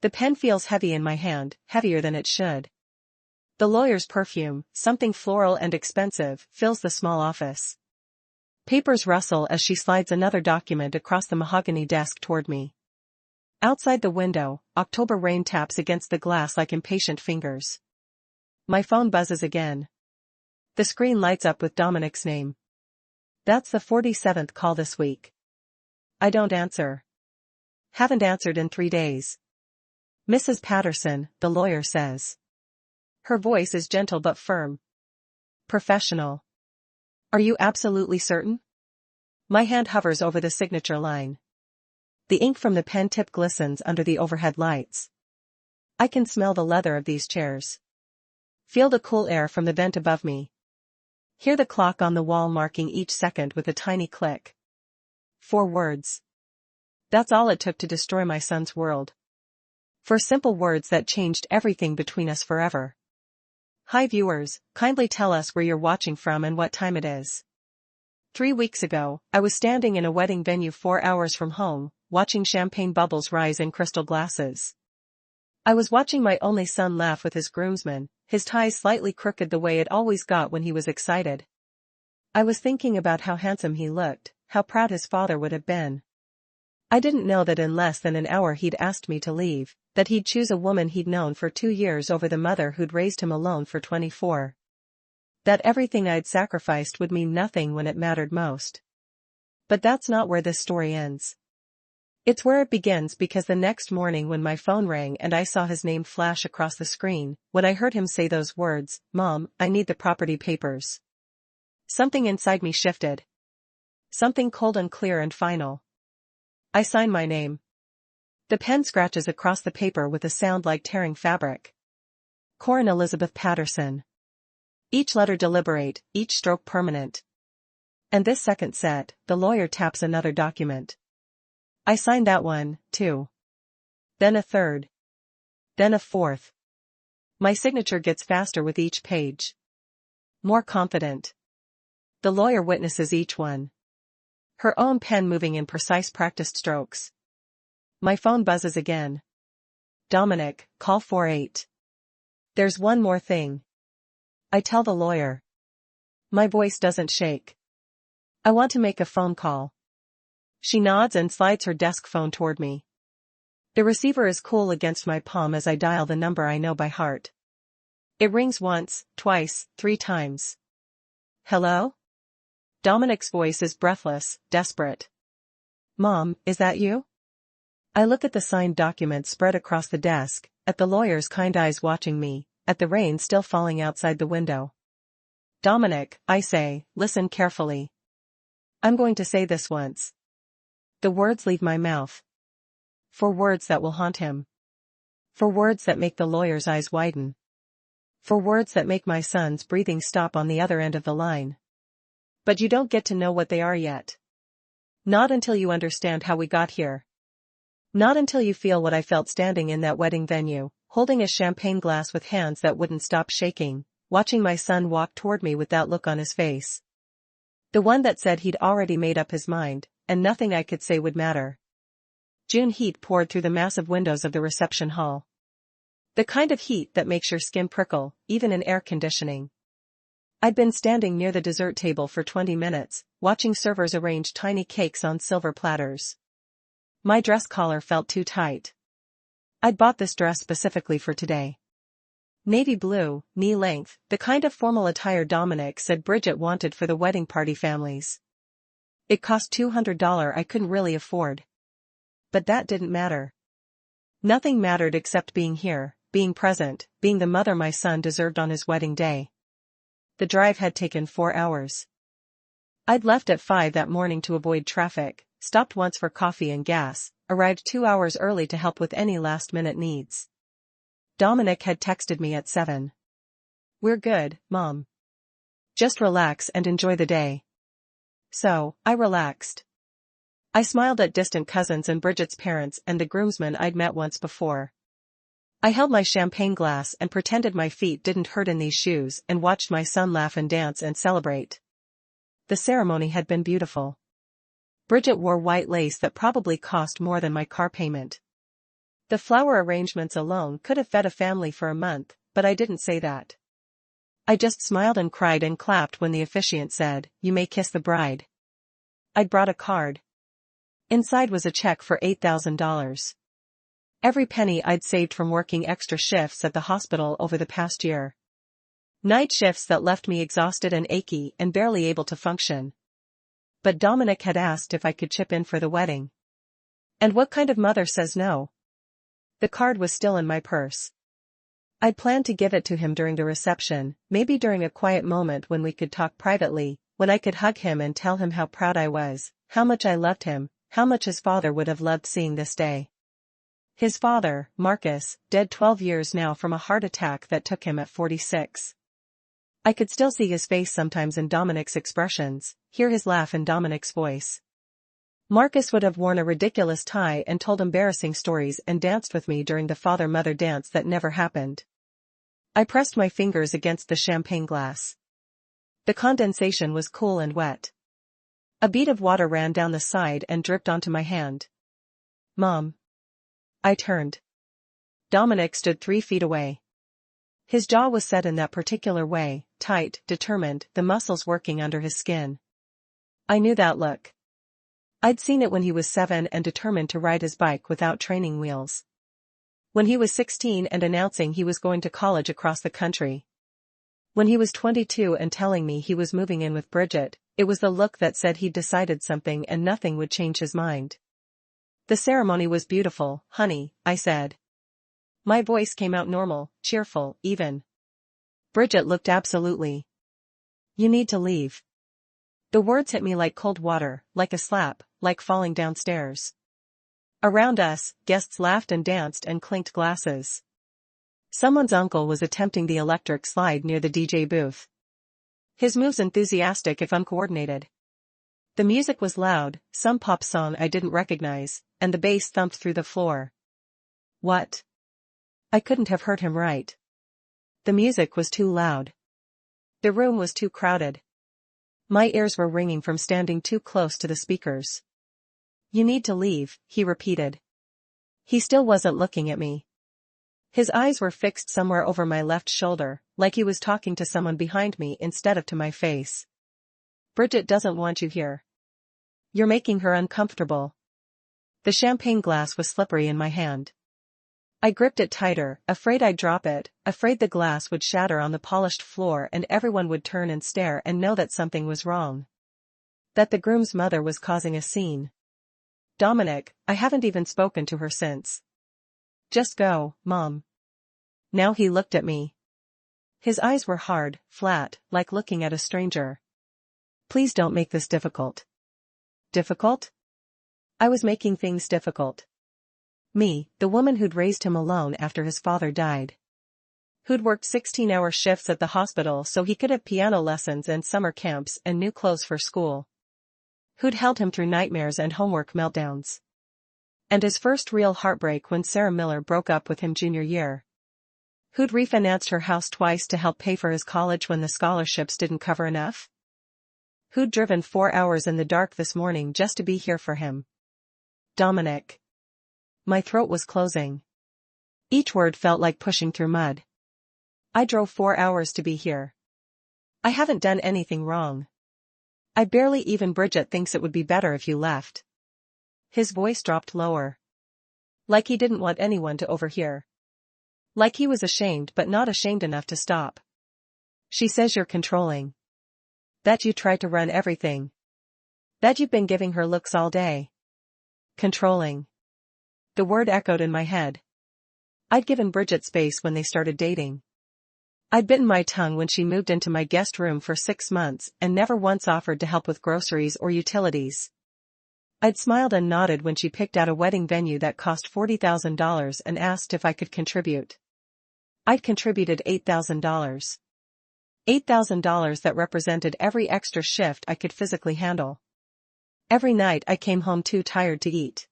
The pen feels heavy in my hand, heavier than it should. The lawyer's perfume, something floral and expensive, fills the small office. Papers rustle as she slides another document across the mahogany desk toward me. Outside the window, October rain taps against the glass like impatient fingers. My phone buzzes again. The screen lights up with Dominic's name. That's the 47th call this week. I don't answer. Haven't answered in 3 days. Mrs. Patterson, the lawyer says. Her voice is gentle but firm. Professional. Are you absolutely certain? My hand hovers over the signature line. The ink from the pen tip glistens under the overhead lights. I can smell the leather of these chairs. Feel the cool air from the vent above me. Hear the clock on the wall marking each second with a tiny click. 4 words. That's all it took to destroy my son's world. 4 simple words that changed everything between us forever. Hi viewers, kindly tell us where you're watching from and what time it is. 3 weeks ago, I was standing in a wedding venue 4 hours from home, watching champagne bubbles rise in crystal glasses. I was watching my only son laugh with his groomsmen, his tie slightly crooked the way it always got when he was excited. I was thinking about how handsome he looked, how proud his father would have been. I didn't know that in less than an hour he'd asked me to leave, that he'd choose a woman he'd known for 2 years over the mother who'd raised him alone for 24. That everything I'd sacrificed would mean nothing when it mattered most. But that's not where this story ends. It's where it begins, because the next morning when my phone rang and I saw his name flash across the screen, when I heard him say those words, "Mom, I need the property papers," something inside me shifted. Something cold and clear and final. I sign my name. The pen scratches across the paper with a sound like tearing fabric. Corin Elizabeth Patterson. Each letter deliberate, each stroke permanent. And this second set, the lawyer taps another document. I sign that one, too. Then a third. Then a fourth. My signature gets faster with each page. More confident. The lawyer witnesses each one. Her own pen moving in precise practiced strokes. My phone buzzes again. Dominic, call 48. There's one more thing. I tell the lawyer. My voice doesn't shake. I want to make a phone call. She nods and slides her desk phone toward me. The receiver is cool against my palm as I dial the number I know by heart. It rings once, twice, 3 times. Hello? Dominic's voice is breathless, desperate. Mom, is that you? I look at the signed document spread across the desk, at the lawyer's kind eyes watching me, at the rain still falling outside the window. Dominic, I say, listen carefully. I'm going to say this once. The words leave my mouth. 4 words that will haunt him. 4 words that make the lawyer's eyes widen. 4 words that make my son's breathing stop on the other end of the line. But you don't get to know what they are yet. Not until you understand how we got here. Not until you feel what I felt standing in that wedding venue, holding a champagne glass with hands that wouldn't stop shaking, watching my son walk toward me with that look on his face. The one that said he'd already made up his mind, and nothing I could say would matter. June heat poured through the massive windows of the reception hall. The kind of heat that makes your skin prickle, even in air conditioning. I'd been standing near the dessert table for 20 minutes, watching servers arrange tiny cakes on silver platters. My dress collar felt too tight. I'd bought this dress specifically for today. Navy blue, knee-length, the kind of formal attire Dominic said Bridget wanted for the wedding party families. It cost $200 I couldn't really afford. But that didn't matter. Nothing mattered except being here, being present, being the mother my son deserved on his wedding day. The drive had taken 4 hours. I'd left at 5 that morning to avoid traffic, stopped once for coffee and gas, arrived 2 hours early to help with any last-minute needs. Dominic had texted me at 7. We're good, Mom. Just relax and enjoy the day. So, I relaxed. I smiled at distant cousins and Bridget's parents and the groomsmen I'd met once before. I held my champagne glass and pretended my feet didn't hurt in these shoes and watched my son laugh and dance and celebrate. The ceremony had been beautiful. Bridget wore white lace that probably cost more than my car payment. The flower arrangements alone could have fed a family for a month, but I didn't say that. I just smiled and cried and clapped when the officiant said, "You may kiss the bride." I'd brought a card. Inside was a check for $8,000. Every penny I'd saved from working extra shifts at the hospital over the past year. Night shifts that left me exhausted and achy and barely able to function. But Dominic had asked if I could chip in for the wedding. And what kind of mother says no? The card was still in my purse. I'd planned to give it to him during the reception, maybe during a quiet moment when we could talk privately, when I could hug him and tell him how proud I was, how much I loved him, how much his father would have loved seeing this day. His father, Marcus, dead 12 years now from a heart attack that took him at 46. I could still see his face sometimes in Dominic's expressions, hear his laugh in Dominic's voice. Marcus would have worn a ridiculous tie and told embarrassing stories and danced with me during the father-mother dance that never happened. I pressed my fingers against the champagne glass. The condensation was cool and wet. A bead of water ran down the side and dripped onto my hand. "Mom." I turned. Dominic stood 3 feet away. His jaw was set in that particular way, tight, determined, the muscles working under his skin. I knew that look. I'd seen it when he was 7 and determined to ride his bike without training wheels. When he was 16 and announcing he was going to college across the country. When he was 22 and telling me he was moving in with Bridget, it was the look that said he'd decided something and nothing would change his mind. "The ceremony was beautiful, honey," I said. My voice came out normal, cheerful, even. Bridget looked absolutely. "You need to leave." The words hit me like cold water, like a slap, like falling downstairs. Around us, guests laughed and danced and clinked glasses. Someone's uncle was attempting the electric slide near the DJ booth. His moves enthusiastic if uncoordinated. The music was loud, some pop song I didn't recognize, and the bass thumped through the floor. What? I couldn't have heard him right. The music was too loud. The room was too crowded. My ears were ringing from standing too close to the speakers. "You need to leave," he repeated. He still wasn't looking at me. His eyes were fixed somewhere over my left shoulder, like he was talking to someone behind me instead of to my face. "Bridget doesn't want you here. You're making her uncomfortable." The champagne glass was slippery in my hand. I gripped it tighter, afraid I'd drop it, afraid the glass would shatter on the polished floor and everyone would turn and stare and know that something was wrong. That the groom's mother was causing a scene. "Dominic, I haven't even spoken to her since." "Just go, Mom." Now he looked at me. His eyes were hard, flat, like looking at a stranger. "Please don't make this difficult." Difficult? I was making things difficult. Me, the woman who'd raised him alone after his father died. Who'd worked 16-hour shifts at the hospital so he could have piano lessons and summer camps and new clothes for school. Who'd held him through nightmares and homework meltdowns. And his first real heartbreak when Sarah Miller broke up with him junior year. Who'd refinanced her house twice to help pay for his college when the scholarships didn't cover enough. Who'd driven 4 hours in the dark this morning just to be here for him. Dominic. My throat was closing. Each word felt like pushing through mud. I drove 4 hours to be here. I haven't done anything wrong. I barely even Bridget thinks it would be better if you left. His voice dropped lower. Like he didn't want anyone to overhear. Like he was ashamed but not ashamed enough to stop. She says you're controlling. That you try to run everything. That you've been giving her looks all day. Controlling. The word echoed in my head. I'd given Bridget space when they started dating. I'd bitten my tongue when she moved into my guest room for 6 months and never once offered to help with groceries or utilities. I'd smiled and nodded when she picked out a wedding venue that cost $40,000 and asked if I could contribute. I'd contributed $8,000. $8,000 that represented every extra shift I could physically handle. Every night I came home too tired to eat.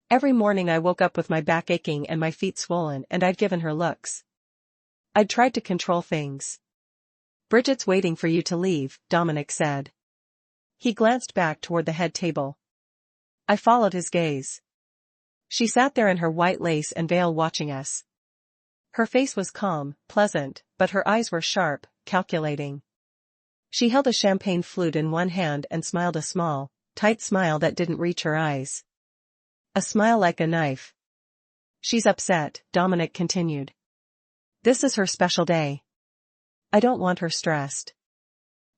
Every morning I woke up with my back aching and my feet swollen, and I'd given her looks. I'd tried to control things. Bridget's waiting for you to leave, Dominic said. He glanced back toward the head table. I followed his gaze. She sat there in her white lace and veil watching us. Her face was calm, pleasant, but her eyes were sharp, calculating. She held a champagne flute in one hand and smiled a small, tight smile that didn't reach her eyes. A smile like a knife. She's upset, Dominic continued. This is her special day. I don't want her stressed.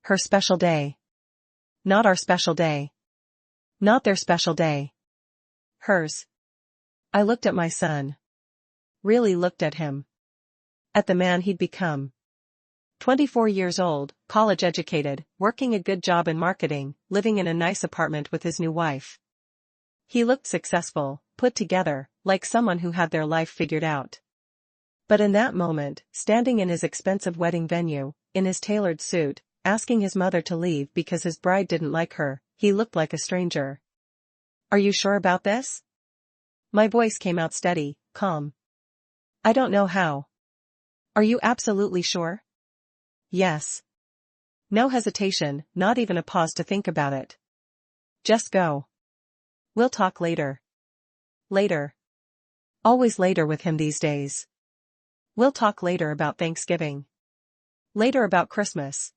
Her special day. Not our special day. Not their special day. Hers. I looked at my son. Really looked at him. At the man he'd become. 24 years old, college educated, working a good job in marketing, living in a nice apartment with his new wife. He looked successful, put together, like someone who had their life figured out. But in that moment, standing in his expensive wedding venue, in his tailored suit, asking his mother to leave because his bride didn't like her, he looked like a stranger. Are you sure about this? My voice came out steady, calm. I don't know how. Are you absolutely sure? Yes. No hesitation, not even a pause to think about it. Just go. We'll talk later. Later. Always later with him these days. We'll talk later about Thanksgiving. Later about Christmas.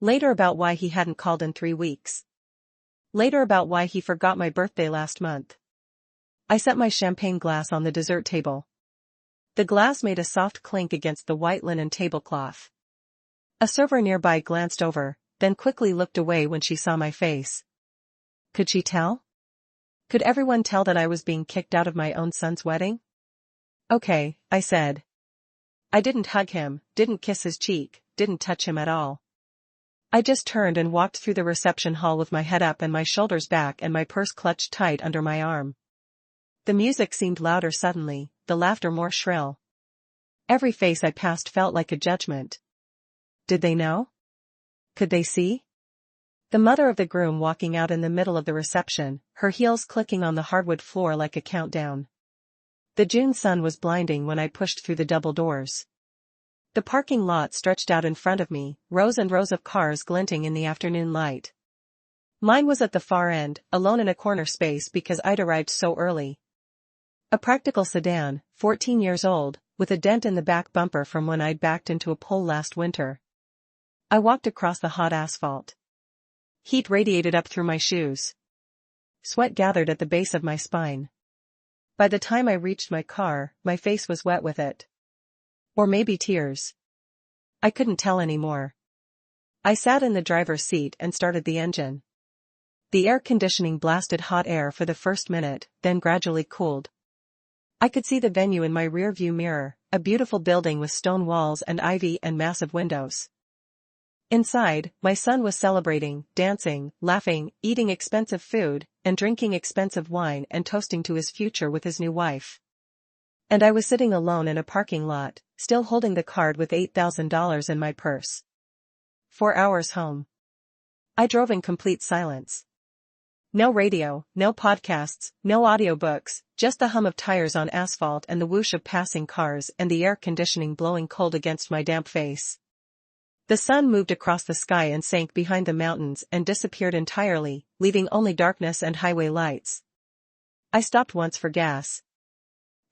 Later about why he hadn't called in 3 weeks. Later about why he forgot my birthday last month. I set my champagne glass on the dessert table. The glass made a soft clink against the white linen tablecloth. A server nearby glanced over, then quickly looked away when she saw my face. Could she tell? Could everyone tell that I was being kicked out of my own son's wedding? Okay, I said. I didn't hug him, didn't kiss his cheek, didn't touch him at all. I just turned and walked through the reception hall with my head up and my shoulders back and my purse clutched tight under my arm. The music seemed louder suddenly, the laughter more shrill. Every face I passed felt like a judgment. Did they know? Could they see? The mother of the groom walking out in the middle of the reception, her heels clicking on the hardwood floor like a countdown. The June sun was blinding when I pushed through the double doors. The parking lot stretched out in front of me, rows and rows of cars glinting in the afternoon light. Mine was at the far end, alone in a corner space because I'd arrived so early. A practical sedan, 14 years old, with a dent in the back bumper from when I'd backed into a pole last winter. I walked across the hot asphalt. Heat radiated up through my shoes. Sweat gathered at the base of my spine. By the time I reached my car, my face was wet with it. Or maybe tears. I couldn't tell anymore. I sat in the driver's seat and started the engine. The air conditioning blasted hot air for the first minute, then gradually cooled. I could see the venue in my rear-view mirror, a beautiful building with stone walls and ivy and massive windows. Inside, my son was celebrating, dancing, laughing, eating expensive food, and drinking expensive wine and toasting to his future with his new wife. And I was sitting alone in a parking lot, still holding the card with $8,000 in my purse. 4 hours home. I drove in complete silence. No radio, no podcasts, no audiobooks, just the hum of tires on asphalt and the whoosh of passing cars and the air conditioning blowing cold against my damp face. The sun moved across the sky and sank behind the mountains and disappeared entirely, leaving only darkness and highway lights. I stopped once for gas.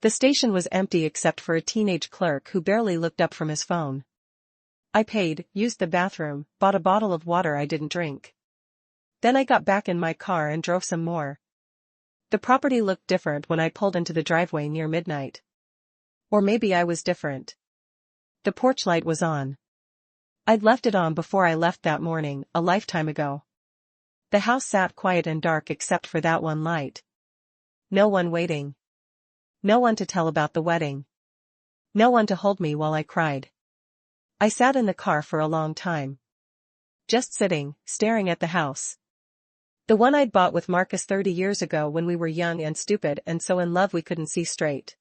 The station was empty except for a teenage clerk who barely looked up from his phone. I paid, used the bathroom, bought a bottle of water I didn't drink. Then I got back in my car and drove some more. The property looked different when I pulled into the driveway near midnight. Or maybe I was different. The porch light was on. I'd left it on before I left that morning, a lifetime ago. The house sat quiet and dark except for that one light. No one waiting. No one to tell about the wedding. No one to hold me while I cried. I sat in the car for a long time. Just sitting, staring at the house. The one I'd bought with Marcus 30 years ago when we were young and stupid and so in love we couldn't see straight.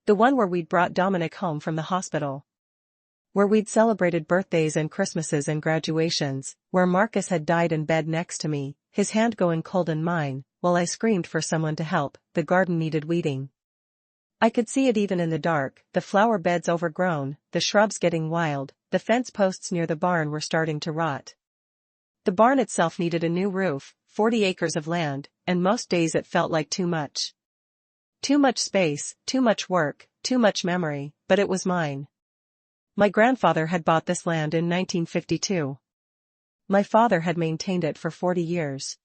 The one where we'd brought Dominic home from the hospital. Where we'd celebrated birthdays and Christmases and graduations, where Marcus had died in bed next to me, his hand going cold in mine, while I screamed for someone to help. The garden needed weeding. I could see it even in the dark, the flower beds overgrown, the shrubs getting wild, the fence posts near the barn were starting to rot. The barn itself needed a new roof, 40 acres of land, and most days it felt like too much. Too much space, too much work, too much memory, but it was mine. My grandfather had bought this land in 1952. My father had maintained it for 40 years.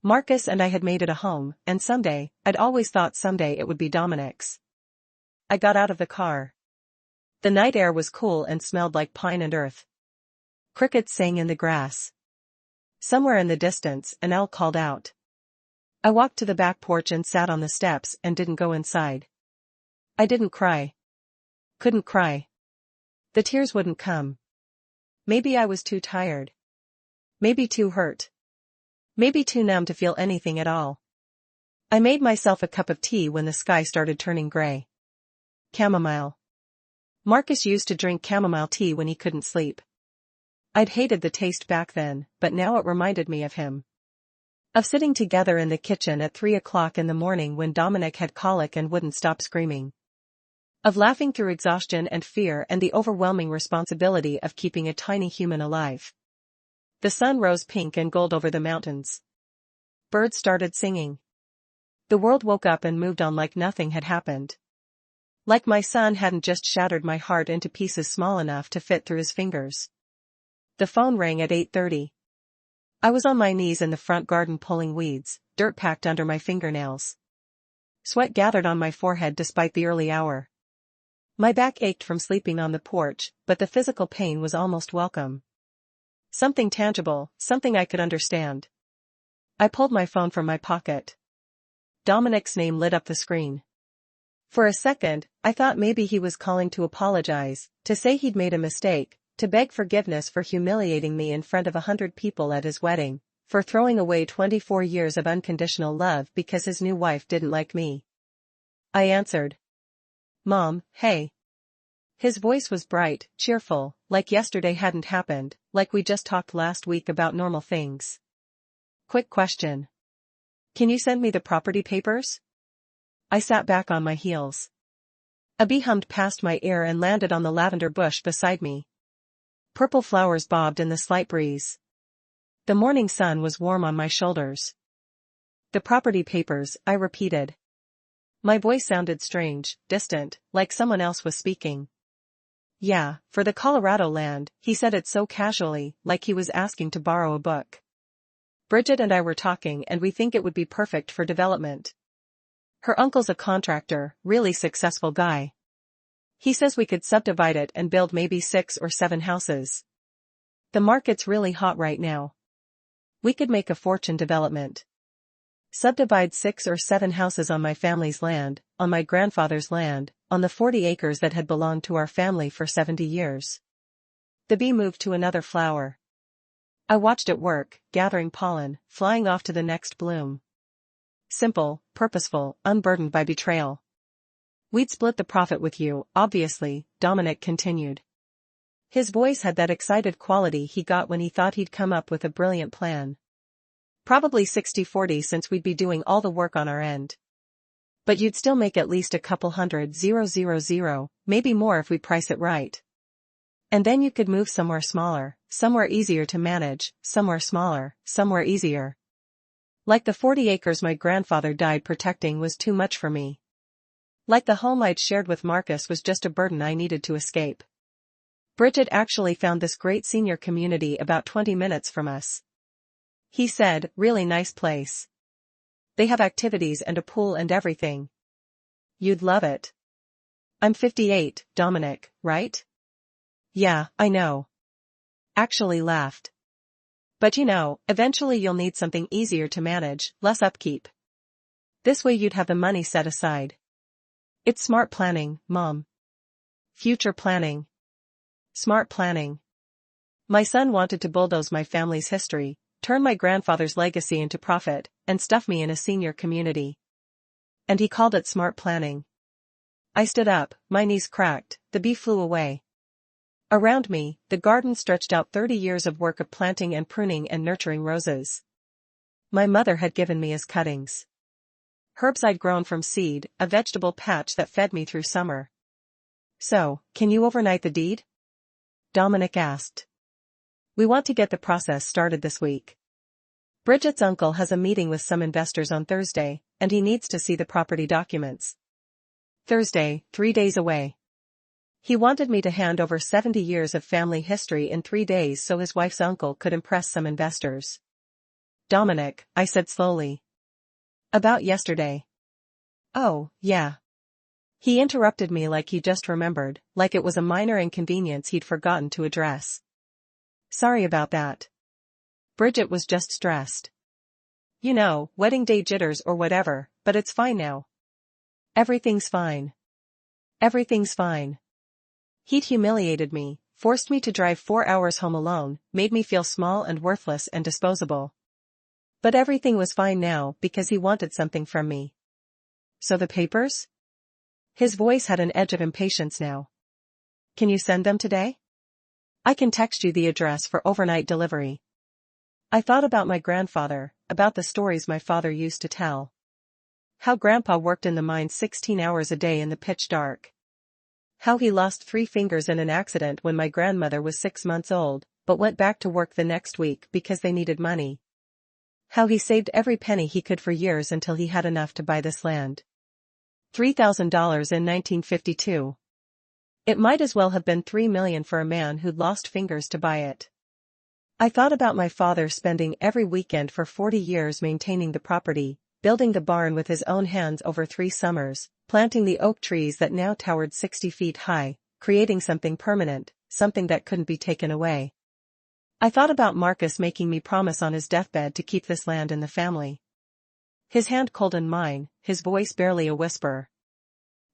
Marcus and I had made it a home, and someday, I'd always thought someday it would be Dominic's. I got out of the car. The night air was cool and smelled like pine and earth. Crickets sang in the grass. Somewhere in the distance, an owl called out. I walked to the back porch and sat on the steps and didn't go inside. I didn't cry. Couldn't cry. The tears wouldn't come. Maybe I was too tired. Maybe too hurt. Maybe too numb to feel anything at all. I made myself a cup of tea when the sky started turning gray. Chamomile. Marcus used to drink chamomile tea when he couldn't sleep. I'd hated the taste back then, but now it reminded me of him. Of sitting together in the kitchen at 3 o'clock in the morning when Dominic had colic and wouldn't stop screaming. Of laughing through exhaustion and fear and the overwhelming responsibility of keeping a tiny human alive. The sun rose pink and gold over the mountains. Birds started singing. The world woke up and moved on like nothing had happened. Like my son hadn't just shattered my heart into pieces small enough to fit through his fingers. The phone rang at 8:30. I was on my knees in the front garden pulling weeds, dirt packed under my fingernails. Sweat gathered on my forehead despite the early hour. My back ached from sleeping on the porch, but the physical pain was almost welcome. Something tangible, something I could understand. I pulled my phone from my pocket. Dominic's name lit up the screen. For a second, I thought maybe he was calling to apologize, to say he'd made a mistake, to beg forgiveness for humiliating me in front of 100 people at his wedding, for throwing away 24 years of unconditional love because his new wife didn't like me. I answered. Mom, hey. His voice was bright, cheerful, like yesterday hadn't happened, like we just talked last week about normal things. Quick question. Can you send me the property papers? I sat back on my heels. A bee hummed past my ear and landed on the lavender bush beside me. Purple flowers bobbed in the slight breeze. The morning sun was warm on my shoulders. The property papers, I repeated. My voice sounded strange, distant, like someone else was speaking. Yeah, for the Colorado land, he said it so casually, like he was asking to borrow a book. Bridget and I were talking and we think it would be perfect for development. Her uncle's a contractor, really successful guy. He says we could subdivide it and build maybe 6 or 7 houses. The market's really hot right now. We could make a fortune development. Subdivide 6 or 7 houses on my family's land, on my grandfather's land, on the 40 acres that had belonged to our family for 70 years. The bee moved to another flower. I watched it work, gathering pollen, flying off to the next bloom. Simple, purposeful, unburdened by betrayal. We'd split the profit with you, obviously, Dominic continued. His voice had that excited quality he got when he thought he'd come up with a brilliant plan. Probably 60-40 since we'd be doing all the work on our end. But you'd still make at least a couple hundred, 000, maybe more if we price it right. And then you could move somewhere smaller, somewhere easier to manage, somewhere smaller, somewhere easier. Like the 40 acres my grandfather died protecting was too much for me. Like the home I'd shared with Marcus was just a burden I needed to escape. Bridget actually found this great senior community about 20 minutes from us. He said, really nice place. They have activities and a pool and everything. You'd love it. I'm 58, Dominic, right? Yeah, I know. Actually laughed. But you know, eventually you'll need something easier to manage, less upkeep. This way you'd have the money set aside. It's smart planning, Mom. Future planning. Smart planning. My son wanted to bulldoze my family's history, turn my grandfather's legacy into profit, and stuff me in a senior community. And he called it smart planning. I stood up, my knees cracked, the bee flew away. Around me, the garden stretched out 30 years of work of planting and pruning and nurturing roses. My mother had given me as cuttings. Herbs I'd grown from seed, a vegetable patch that fed me through summer. So, can you overnight the deed? Dominic asked. We want to get the process started this week. Bridget's uncle has a meeting with some investors on Thursday, and he needs to see the property documents. Thursday, 3 days away. He wanted me to hand over 70 years of family history in 3 days so his wife's uncle could impress some investors. Dominic, I said slowly. About yesterday. Oh, yeah. He interrupted me like he just remembered, like it was a minor inconvenience he'd forgotten to address. Sorry about that. Bridget was just stressed. You know, wedding day jitters or whatever, but it's fine now. Everything's fine. Everything's fine. He'd humiliated me, forced me to drive 4 hours home alone, made me feel small and worthless and disposable. But everything was fine now because he wanted something from me. So the papers? His voice had an edge of impatience now. Can you send them today? I can text you the address for overnight delivery. I thought about my grandfather, about the stories my father used to tell. How Grandpa worked in the mine 16 hours a day in the pitch dark. How he lost 3 fingers in an accident when my grandmother was 6 months old, but went back to work the next week because they needed money. How he saved every penny he could for years until he had enough to buy this land. $3,000 in 1952. It might as well have been $3 million for a man who'd lost fingers to buy it. I thought about my father spending every weekend for 40 years maintaining the property, building the barn with his own hands over 3 summers, planting the oak trees that now towered 60 feet high, creating something permanent, something that couldn't be taken away. I thought about Marcus making me promise on his deathbed to keep this land in the family. His hand cold in mine, his voice barely a whisper.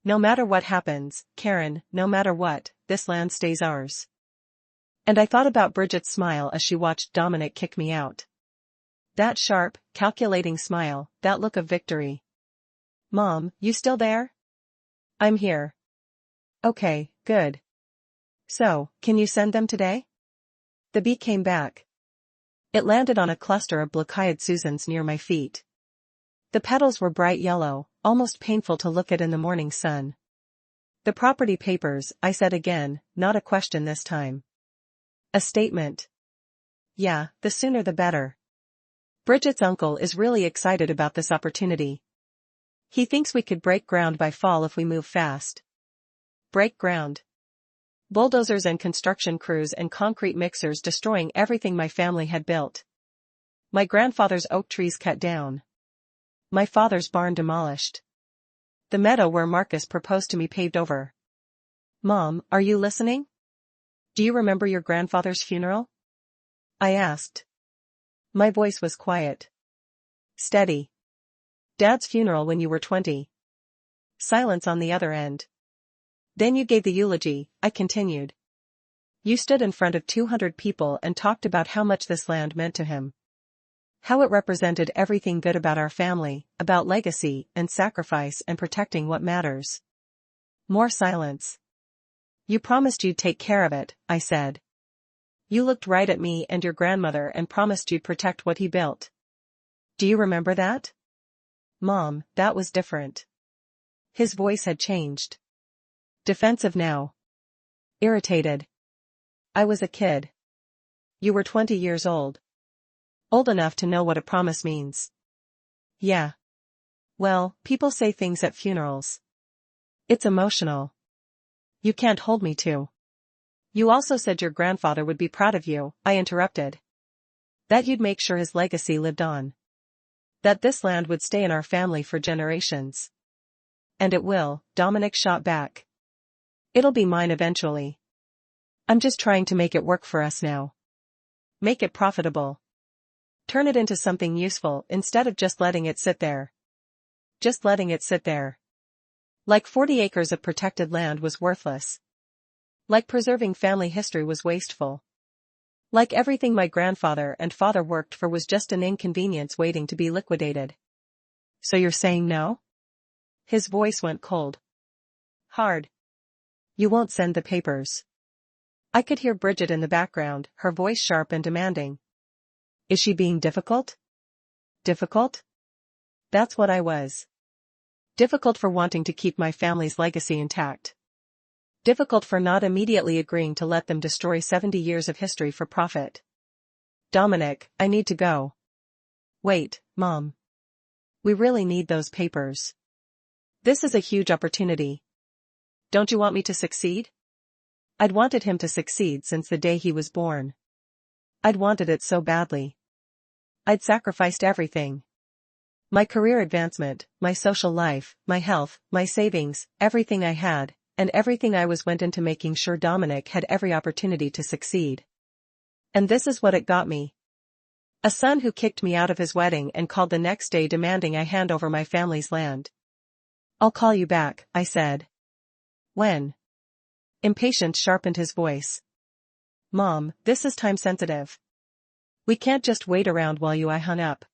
No matter what happens, Karen, no matter what, this land stays ours. And I thought about Bridget's smile as she watched Dominic kick me out. That sharp, calculating smile, that look of victory. Mom, you still there? I'm here. Okay, good. So, can you send them today? The bee came back. It landed on a cluster of Blachiad Susans near my feet. The petals were bright yellow, almost painful to look at in the morning sun. The property papers, I said again, not a question this time. A statement. Yeah, the sooner the better. Bridget's uncle is really excited about this opportunity. He thinks we could break ground by fall if we move fast. Break ground. Bulldozers and construction crews and concrete mixers destroying everything my family had built. My grandfather's oak trees cut down. My father's barn demolished. The meadow where Marcus proposed to me paved over. Mom, are you listening? Do you remember your grandfather's funeral? I asked. My voice was quiet. Steady. Dad's funeral when you were 20. Silence on the other end. Then you gave the eulogy, I continued. You stood in front of 200 people and talked about how much this land meant to him. How it represented everything good about our family, about legacy and sacrifice and protecting what matters. More silence. You promised you'd take care of it, I said. You looked right at me and your grandmother and promised you'd protect what he built. Do you remember that? Mom, that was different. His voice had changed. Defensive now. Irritated. I was a kid. You were 20 years old. Old enough to know what a promise means. Yeah. Well, people say things at funerals. It's emotional. You can't hold me to. You also said your grandfather would be proud of you, I interrupted. That you'd make sure his legacy lived on. That this land would stay in our family for generations. And it will, Dominic shot back. It'll be mine eventually. I'm just trying to make it work for us now. Make it profitable. Turn it into something useful instead of just letting it sit there. Just letting it sit there. Like 40 acres of protected land was worthless. Like preserving family history was wasteful. Like everything my grandfather and father worked for was just an inconvenience waiting to be liquidated. So you're saying no? His voice went cold. Hard. You won't send the papers. I could hear Bridget in the background, her voice sharp and demanding. Is she being difficult? Difficult? That's what I was. Difficult for wanting to keep my family's legacy intact. Difficult for not immediately agreeing to let them destroy 70 years of history for profit. Dominic, I need to go. Wait, Mom. We really need those papers. This is a huge opportunity. Don't you want me to succeed? I'd wanted him to succeed since the day he was born. I'd wanted it so badly. I'd sacrificed everything. My career advancement, my social life, my health, my savings, everything I had, and everything I went into making sure Dominic had every opportunity to succeed. And this is what it got me. A son who kicked me out of his wedding and called the next day demanding I hand over my family's land. I'll call you back, I said. When? Impatience sharpened his voice. Mom, this is time sensitive. We can't just wait around while I hung up.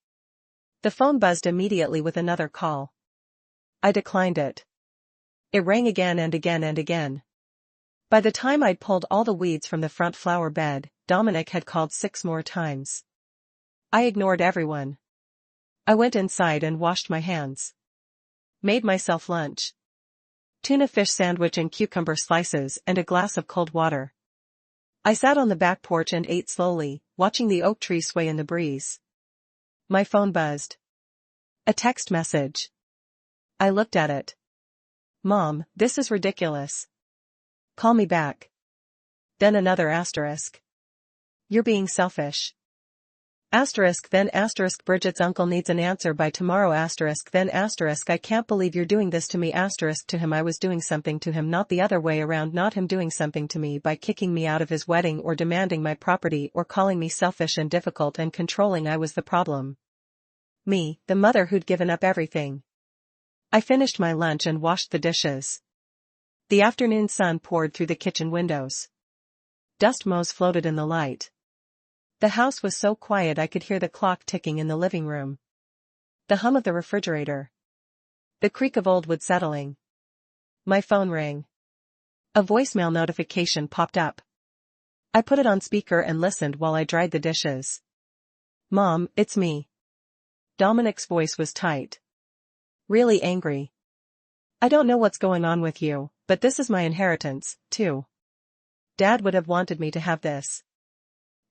The phone buzzed immediately with another call. I declined it. It rang again and again and again. By the time I'd pulled all the weeds from the front flower bed, Dominic had called 6 more times. I ignored everyone. I went inside and washed my hands. Made myself lunch. Tuna fish sandwich and cucumber slices and a glass of cold water. I sat on the back porch and ate slowly, watching the oak tree sway in the breeze. My phone buzzed. A text message. I looked at it. Mom, this is ridiculous. Call me back. Then another asterisk. You're being selfish. Asterisk then asterisk Bridget's uncle needs an answer by tomorrow asterisk then asterisk I can't believe you're doing this to me asterisk to him I was doing something to him not the other way around not him doing something to me by kicking me out of his wedding or demanding my property or calling me selfish and difficult and controlling I was the problem. Me, the mother who'd given up everything. I finished my lunch and washed the dishes. The afternoon sun poured through the kitchen windows. Dust motes floated in the light. The house was so quiet I could hear the clock ticking in the living room. The hum of the refrigerator. The creak of old wood settling. My phone rang. A voicemail notification popped up. I put it on speaker and listened while I dried the dishes. Mom, it's me. Dominic's voice was tight. Really angry. I don't know what's going on with you, but this is my inheritance, too. Dad would have wanted me to have this.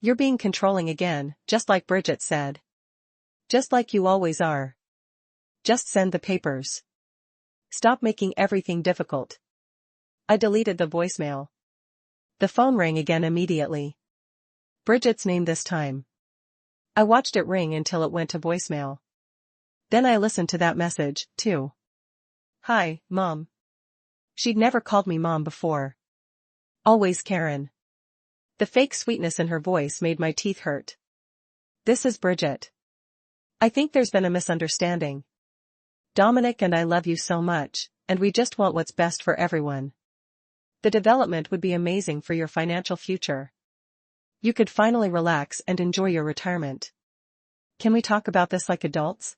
You're being controlling again, just like Bridget said. Just like you always are. Just send the papers. Stop making everything difficult. I deleted the voicemail. The phone rang again immediately. Bridget's name this time. I watched it ring until it went to voicemail. Then I listened to that message, too. Hi, Mom. She'd never called me Mom before. Always Karen. The fake sweetness in her voice made my teeth hurt. This is Bridget. I think there's been a misunderstanding. Dominic and I love you so much, and we just want what's best for everyone. The development would be amazing for your financial future. You could finally relax and enjoy your retirement. Can we talk about this like adults?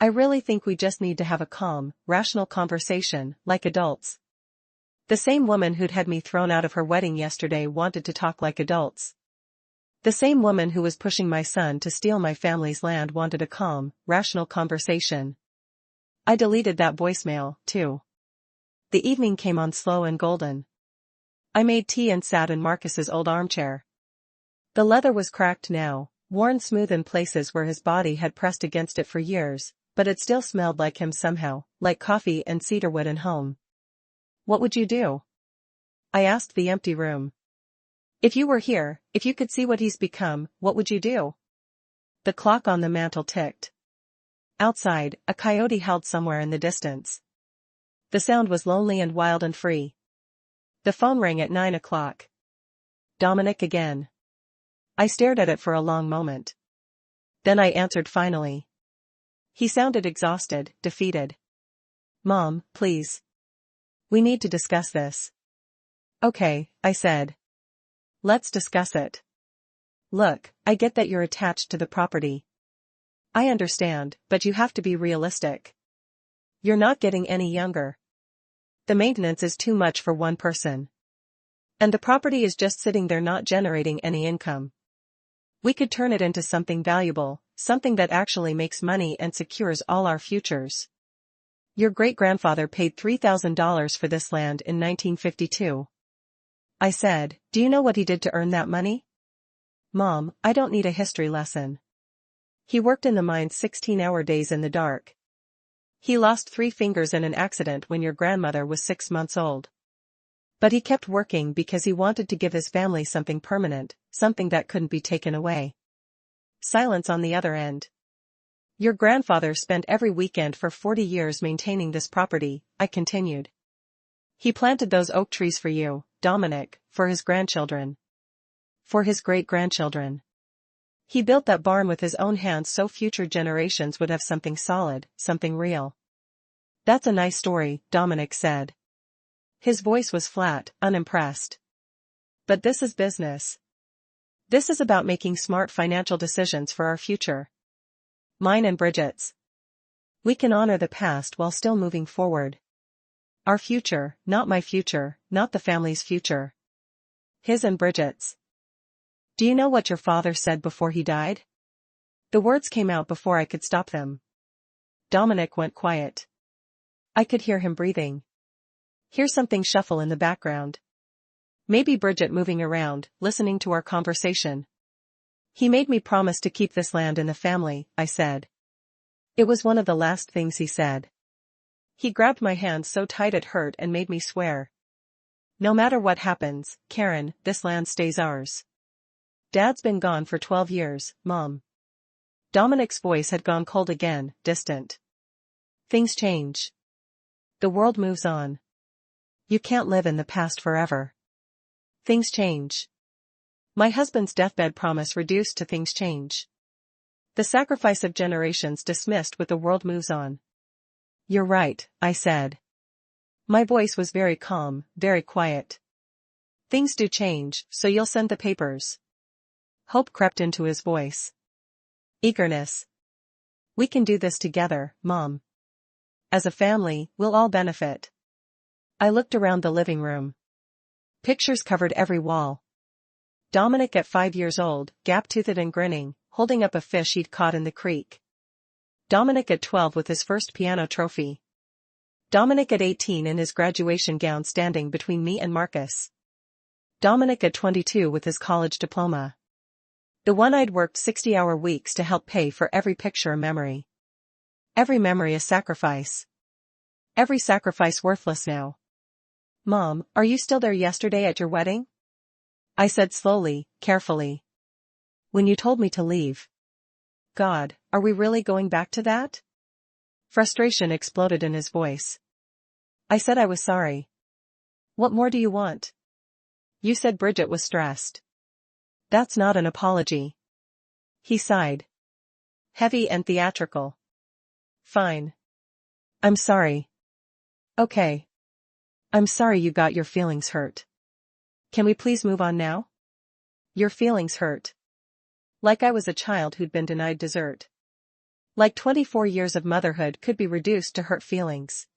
I really think we just need to have a calm, rational conversation, like adults. The same woman who'd had me thrown out of her wedding yesterday wanted to talk like adults. The same woman who was pushing my son to steal my family's land wanted a calm, rational conversation. I deleted that voicemail, too. The evening came on slow and golden. I made tea and sat in Marcus's old armchair. The leather was cracked now, worn smooth in places where his body had pressed against it for years, but it still smelled like him somehow, like coffee and cedarwood and home. What would you do? I asked the empty room. If you were here, if you could see what he's become, what would you do? The clock on the mantel ticked. Outside, a coyote howled somewhere in the distance. The sound was lonely and wild and free. The phone rang at 9 o'clock. Dominic again. I stared at it for a long moment. Then I answered finally. He sounded exhausted, defeated. Mom, please. We need to discuss this. Okay, I said. Let's discuss it. Look, I get that you're attached to the property. I understand, but you have to be realistic. You're not getting any younger. The maintenance is too much for one person. And the property is just sitting there not generating any income. We could turn it into something valuable, something that actually makes money and secures all our futures. Your great-grandfather paid $3,000 for this land in 1952. I said, do you know what he did to earn that money? Mom, I don't need a history lesson. He worked in the mines 16-hour days in the dark. He lost 3 fingers in an accident when your grandmother was 6 months old. But he kept working because he wanted to give his family something permanent, something that couldn't be taken away. Silence on the other end. Your grandfather spent every weekend for 40 years maintaining this property, I continued. He planted those oak trees for you, Dominic, for his grandchildren. For his great-grandchildren. He built that barn with his own hands so future generations would have something solid, something real. That's a nice story, Dominic said. His voice was flat, unimpressed. But this is business. This is about making smart financial decisions for our future. Mine and Bridget's. We can honor the past while still moving forward. Our future, not my future, not the family's future. His and Bridget's. Do you know what your father said before he died? The words came out before I could stop them. Dominic went quiet. I could hear him breathing. Hear something shuffle in the background. Maybe Bridget moving around, listening to our conversation. He made me promise to keep this land in the family, I said. It was one of the last things he said. He grabbed my hand so tight it hurt and made me swear. No matter what happens, Karen, this land stays ours. Dad's been gone for 12 years, Mom. Dominic's voice had gone cold again, distant. Things change. The world moves on. You can't live in the past forever. Things change. My husband's deathbed promise reduced to things change. The sacrifice of generations dismissed with the world moves on. You're right, I said. My voice was very calm, very quiet. Things do change, so you'll send the papers. Hope crept into his voice. Eagerness. We can do this together, Mom. As a family, we'll all benefit. I looked around the living room. Pictures covered every wall. Dominic at 5 years old, gap-toothed and grinning, holding up a fish he'd caught in the creek. Dominic at 12 with his first piano trophy. Dominic at 18 in his graduation gown standing between me and Marcus. Dominic at 22 with his college diploma. The one I'd worked 60-hour weeks to help pay for every picture a memory. Every memory a sacrifice. Every sacrifice worthless now. Mom, are you still there yesterday at your wedding? I said slowly, carefully. When you told me to leave. God, are we really going back to that? Frustration exploded in his voice. I said I was sorry. What more do you want? You said Bridget was stressed. That's not an apology. He sighed. Heavy and theatrical. Fine. I'm sorry. Okay. I'm sorry you got your feelings hurt. Can we please move on now? Your feelings hurt. Like I was a child who'd been denied dessert. Like 24 years of motherhood could be reduced to hurt feelings.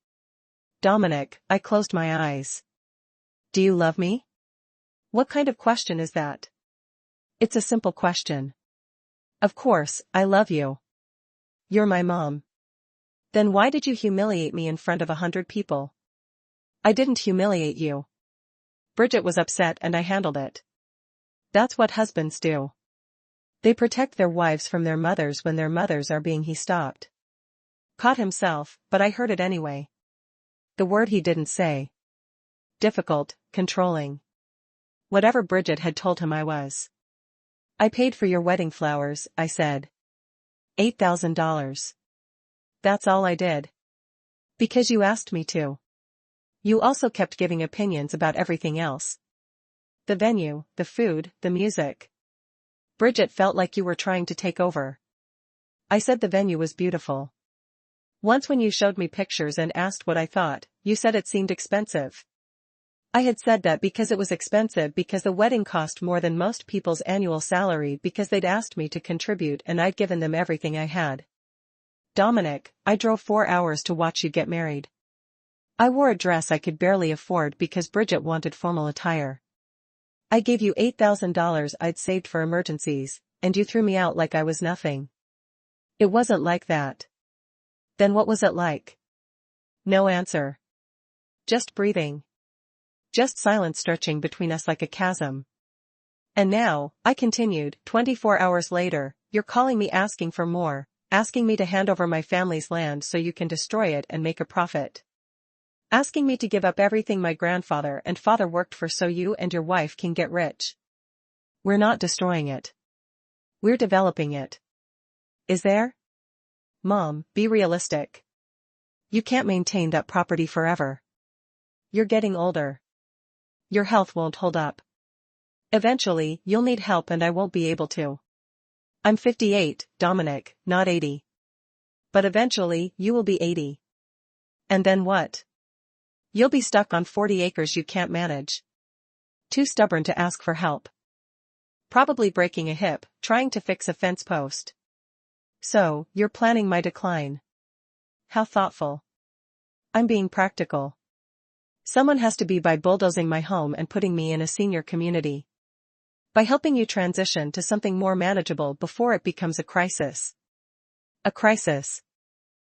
Dominic, I closed my eyes. Do you love me? What kind of question is that? It's a simple question. Of course, I love you. You're my mom. Then why did you humiliate me in front of 100 people? I didn't humiliate you. Bridget was upset and I handled it. That's what husbands do. They protect their wives from their mothers when their mothers are being. He stopped. Caught himself, but I heard it anyway. The word he didn't say. Difficult, controlling. Whatever Bridget had told him I was. I paid for your wedding flowers, I said. $8,000. That's all I did. Because you asked me to. You also kept giving opinions about everything else. The venue, the food, the music. Bridget felt like you were trying to take over. I said the venue was beautiful. Once when you showed me pictures and asked what I thought, you said it seemed expensive. I had said that because it was expensive because the wedding cost more than most people's annual salary because they'd asked me to contribute and I'd given them everything I had. Dominic, I drove 4 hours to watch you get married. I wore a dress I could barely afford because Bridget wanted formal attire. I gave you $8,000 I'd saved for emergencies, and you threw me out like I was nothing. It wasn't like that. Then what was it like? No answer. Just breathing. Just silence stretching between us like a chasm. And now, I continued, 24 hours later, you're calling me asking for more, asking me to hand over my family's land so you can destroy it and make a profit. Asking me to give up everything my grandfather and father worked for so you and your wife can get rich. We're not destroying it. We're developing it. Is there? Mom, be realistic. You can't maintain that property forever. You're getting older. Your health won't hold up. Eventually, you'll need help and I won't be able to. I'm 58, Dominic, not 80. But eventually, you will be 80. And then what? You'll be stuck on 40 acres you can't manage. Too stubborn to ask for help. Probably breaking a hip, trying to fix a fence post. So, you're planning my decline. How thoughtful. I'm being practical. Someone has to be by bulldozing my home and putting me in a senior community. By helping you transition to something more manageable before it becomes a crisis. A crisis.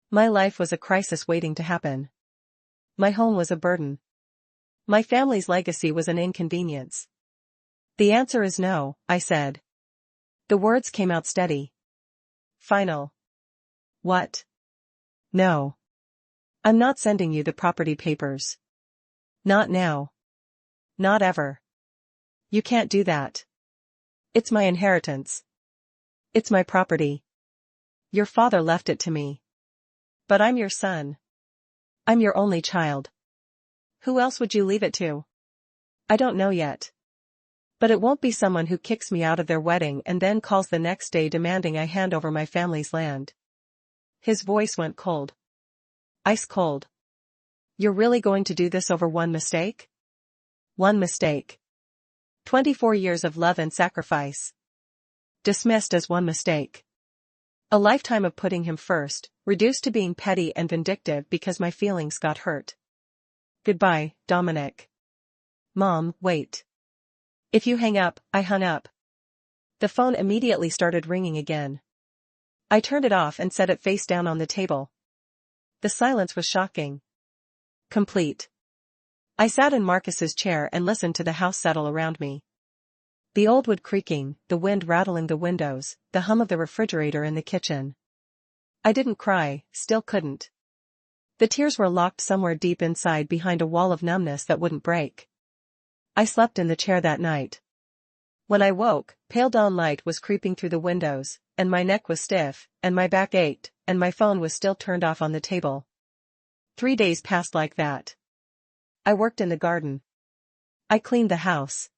My life was a crisis waiting to happen. My home was a burden. My family's legacy was an inconvenience. The answer is no, I said. The words came out steady. Final. What? No. I'm not sending you the property papers. Not now. Not ever. You can't do that. It's my inheritance. It's my property. Your father left it to me. But I'm your son. I'm your only child. Who else would you leave it to? I don't know yet. But it won't be someone who kicks me out of their wedding and then calls the next day demanding I hand over my family's land. His voice went cold. Ice cold. You're really going to do this over one mistake? One mistake. 24 years of love and sacrifice. Dismissed as one mistake. A lifetime of putting him first, reduced to being petty and vindictive because my feelings got hurt. Goodbye, Dominic. Mom, wait. If you hang up, I hung up. The phone immediately started ringing again. I turned it off and set it face down on the table. The silence was shocking. Complete. I sat in Marcus's chair and listened to the house settle around me. The old wood creaking, the wind rattling the windows, the hum of the refrigerator in the kitchen. I didn't cry, still couldn't. The tears were locked somewhere deep inside behind a wall of numbness that wouldn't break. I slept in the chair that night. When I woke, pale dawn light was creeping through the windows, and my neck was stiff, and my back ached, and my phone was still turned off on the table. 3 days passed like that. I worked in the garden. I cleaned the house.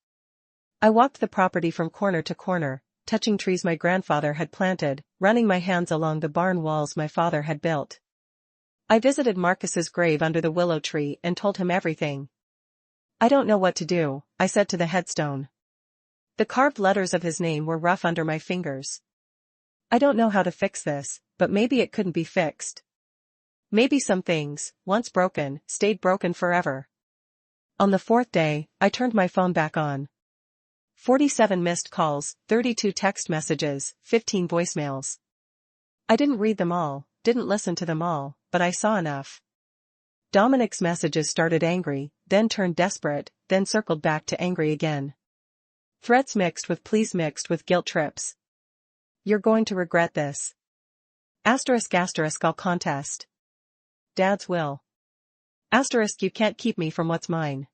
I walked the property from corner to corner, touching trees my grandfather had planted, running my hands along the barn walls my father had built. I visited Marcus's grave under the willow tree and told him everything. I don't know what to do, I said to the headstone. The carved letters of his name were rough under my fingers. I don't know how to fix this, but maybe it couldn't be fixed. Maybe some things, once broken, stayed broken forever. On the 4th day, I turned my phone back on. 47 missed calls, 32 text messages, 15 voicemails. I didn't read them all, didn't listen to them all, but I saw enough. Dominic's messages started angry, then turned desperate, then circled back to angry again. Threats mixed with pleas mixed with guilt trips. You're going to regret this. I'll contest. Dad's will. You can't keep me from what's mine.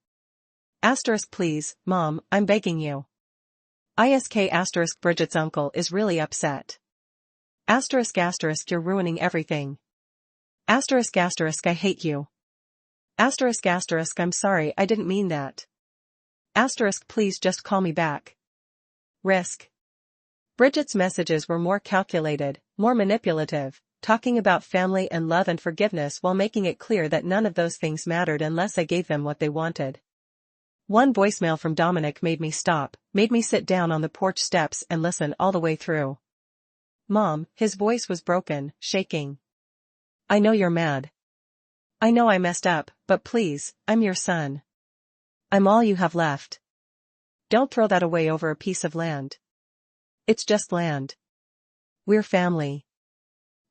Please, Mom, I'm begging you. Bridget's uncle is really upset. You're ruining everything. I hate you. I'm sorry, I didn't mean that. Please just call me back. Risk. Bridget's messages were more calculated, more manipulative, talking about family and love and forgiveness while making it clear that none of those things mattered unless I gave them what they wanted. One voicemail from Dominic made me stop, made me sit down on the porch steps and listen all the way through. Mom, his voice was broken, shaking. I know you're mad. I know I messed up, but please, I'm your son. I'm all you have left. Don't throw that away over a piece of land. It's just land. We're family.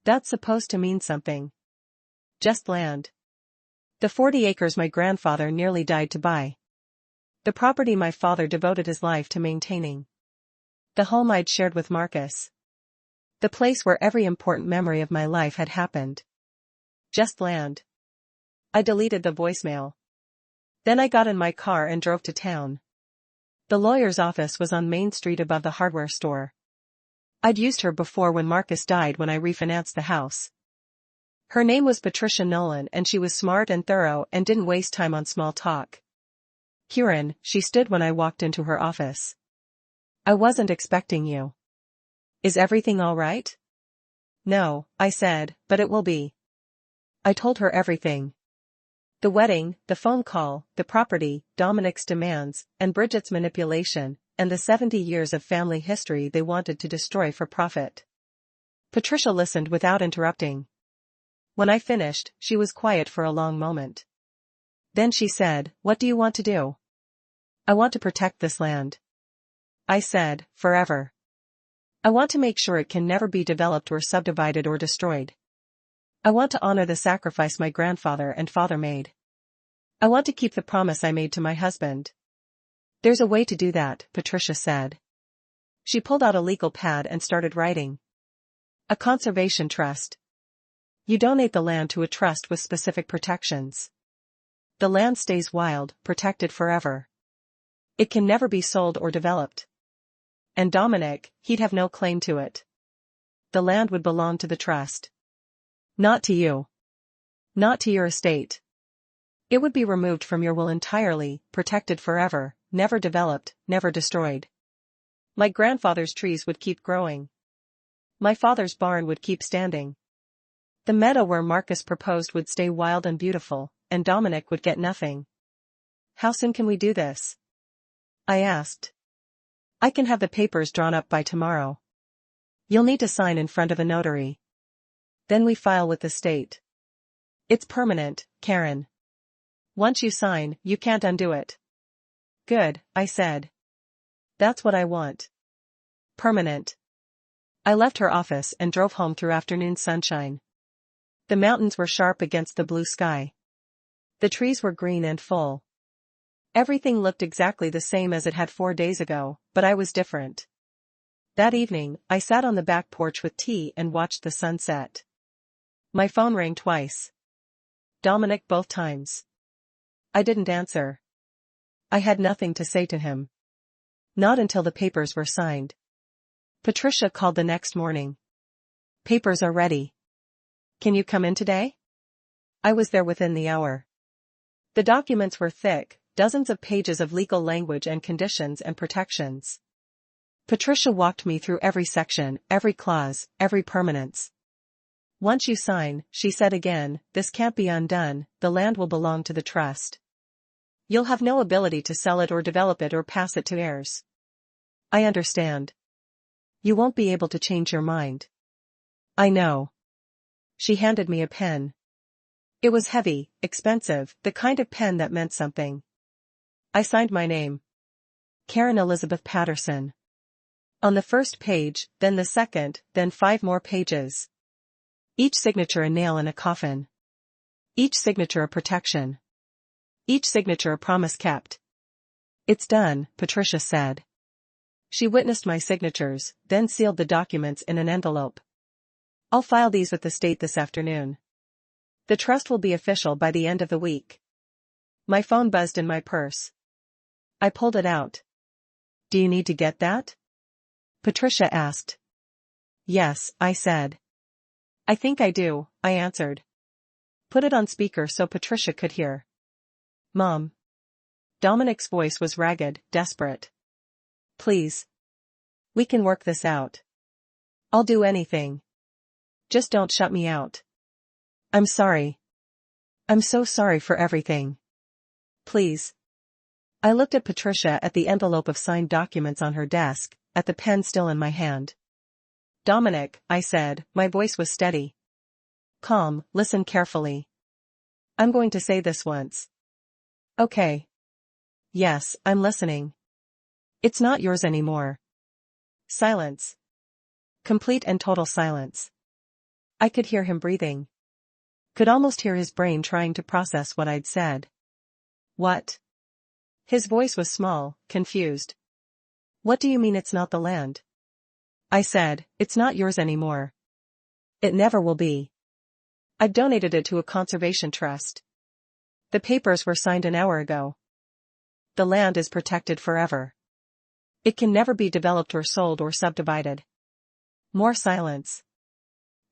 That's supposed to mean something. Just land. The 40 acres my grandfather nearly died to buy. The property my father devoted his life to maintaining. The home I'd shared with Marcus. The place where every important memory of my life had happened. Just land. I deleted the voicemail. Then I got in my car and drove to town. The lawyer's office was on Main Street above the hardware store. I'd used her before when Marcus died when I refinanced the house. Her name was Patricia Nolan and she was smart and thorough and didn't waste time on small talk. "Kieran," she stood when I walked into her office. "I wasn't expecting you. Is everything all right?" "No," I said, "but it will be." I told her everything. The wedding, the phone call, the property, Dominic's demands, and Bridget's manipulation, and the 70 years of family history they wanted to destroy for profit. Patricia listened without interrupting. When I finished, she was quiet for a long moment. Then she said, "What do you want to do?" "I want to protect this land." I said, "Forever. I want to make sure it can never be developed or subdivided or destroyed. I want to honor the sacrifice my grandfather and father made. I want to keep the promise I made to my husband." "There's a way to do that," Patricia said. She pulled out a legal pad and started writing. "A conservation trust. You donate the land to a trust with specific protections. The land stays wild, protected forever. It can never be sold or developed. And Dominic, he'd have no claim to it. The land would belong to the trust. Not to you. Not to your estate. It would be removed from your will entirely, protected forever, never developed, never destroyed. My grandfather's trees would keep growing. My father's barn would keep standing. The meadow where Marcus proposed would stay wild and beautiful, and Dominic would get nothing." "How soon can we do this?" I asked. "I can have the papers drawn up by tomorrow. You'll need to sign in front of a notary. Then we file with the state. It's permanent, Karen. Once you sign, you can't undo it." "Good," I said. "That's what I want. Permanent." I left her office and drove home through afternoon sunshine. The mountains were sharp against the blue sky. The trees were green and full. Everything looked exactly the same as it had 4 days ago, but I was different. That evening, I sat on the back porch with tea and watched the sunset. My phone rang twice. Dominic both times. I didn't answer. I had nothing to say to him. Not until the papers were signed. Patricia called the next morning. "Papers are ready. Can you come in today?" I was there within the hour. The documents were thick, dozens of pages of legal language and conditions and protections. Patricia walked me through every section, every clause, every permanence. "Once you sign," she said again, "this can't be undone, the land will belong to the trust. You'll have no ability to sell it or develop it or pass it to heirs." "I understand. You won't be able to change your mind." "I know." She handed me a pen. It was heavy, expensive, the kind of pen that meant something. I signed my name. Karen Elizabeth Patterson. On the first page, then the second, then 5 more pages. Each signature a nail in a coffin. Each signature a protection. Each signature a promise kept. "It's done," Patricia said. She witnessed my signatures, then sealed the documents in an envelope. "I'll file these with the state this afternoon. The trust will be official by the end of the week." My phone buzzed in my purse. I pulled it out. "Do you need to get that?" Patricia asked. "Yes," I said. "I think I do," I answered. Put it on speaker so Patricia could hear. "Mom." Dominic's voice was ragged, desperate. "Please. We can work this out. I'll do anything. Just don't shut me out. I'm sorry. I'm so sorry for everything. Please." I looked at Patricia, at the envelope of signed documents on her desk, at the pen still in my hand. "Dominic," I said, my voice was steady. "Calm, listen carefully. I'm going to say this once. Okay?" "Yes, I'm listening." "It's not yours anymore." Silence. Complete and total silence. I could hear him breathing. Could almost hear his brain trying to process what I'd said. "What?" His voice was small, confused. What do you mean it's not the land? I said, it's not yours anymore. It never will be. I've donated it to a conservation trust. The papers were signed an hour ago. The land is protected forever. It can never be developed or sold or subdivided. More silence.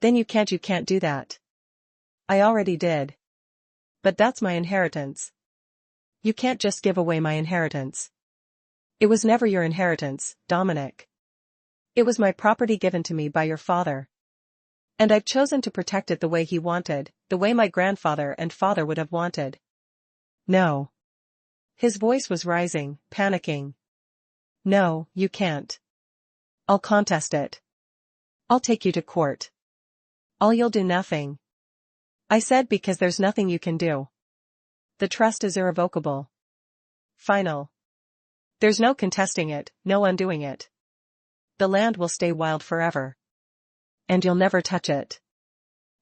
Then you can't do that. I already did. But that's my inheritance. You can't just give away my inheritance. It was never your inheritance, Dominic. It was my property given to me by your father. And I've chosen to protect it the way he wanted, the way my grandfather and father would have wanted. No. His voice was rising, panicking. No, you can't. I'll contest it. I'll take you to court. You'll do nothing. I said because there's nothing you can do. The trust is irrevocable. Final. There's no contesting it, no undoing it. The land will stay wild forever. And you'll never touch it.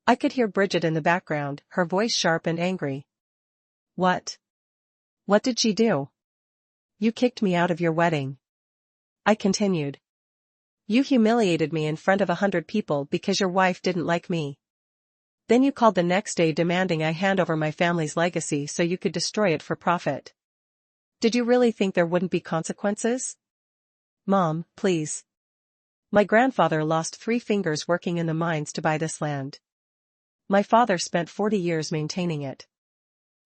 I could hear Bridget in the background, her voice sharp and angry. What? What did she do? You kicked me out of your wedding. I continued. You humiliated me in front of 100 people because your wife didn't like me. Then you called the next day demanding I hand over my family's legacy so you could destroy it for profit. Did you really think there wouldn't be consequences? Mom, please. My grandfather lost 3 fingers working in the mines to buy this land. My father spent 40 years maintaining it.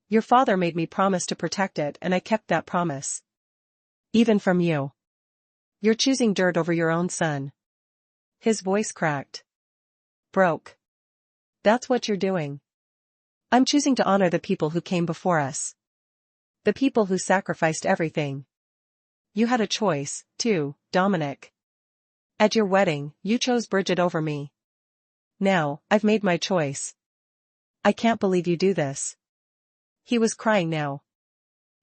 Your father made me promise to protect it and I kept that promise. Even from you. You're choosing dirt over your own son. His voice cracked. Broke. That's what you're doing. I'm choosing to honor the people who came before us. The people who sacrificed everything. You had a choice, too, Dominic. At your wedding, you chose Bridget over me. Now, I've made my choice. I can't believe you do this. He was crying now.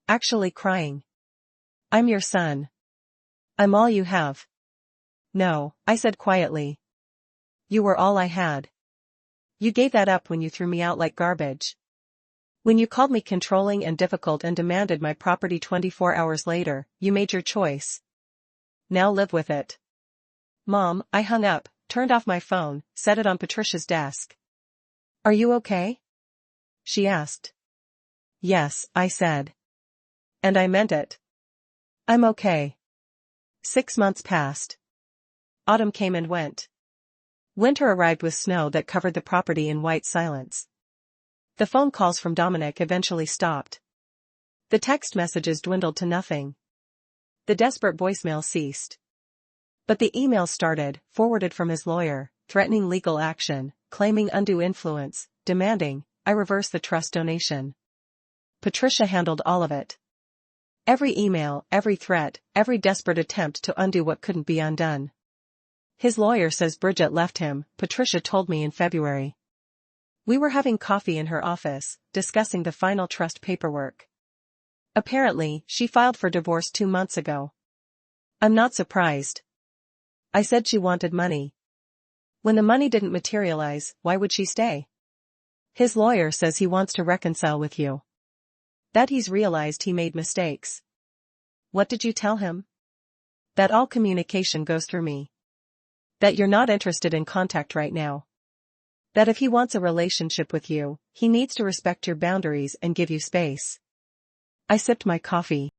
Actually crying. I'm your son. I'm all you have. No, I said quietly. You were all I had. You gave that up when you threw me out like garbage. When you called me controlling and difficult and demanded my property 24 hours later, you made your choice. Now live with it. Mom, I hung up, turned off my phone, set it on Patricia's desk. Are you okay? She asked. Yes, I said. And I meant it. I'm okay. 6 months passed. Autumn came and went. Winter arrived with snow that covered the property in white silence. The phone calls from Dominic eventually stopped. The text messages dwindled to nothing. The desperate voicemail ceased. But the email started, forwarded from his lawyer, threatening legal action, claiming undue influence, demanding I reverse the trust donation. Patricia handled all of it. Every email, every threat, every desperate attempt to undo what couldn't be undone. His lawyer says Bridget left him, Patricia told me in February. We were having coffee in her office, discussing the final trust paperwork. Apparently, she filed for divorce 2 months ago. I'm not surprised. I said she wanted money. When the money didn't materialize, why would she stay? His lawyer says he wants to reconcile with you. That he's realized he made mistakes. What did you tell him? That all communication goes through me. That you're not interested in contact right now. That if he wants a relationship with you, he needs to respect your boundaries and give you space. I sipped my coffee.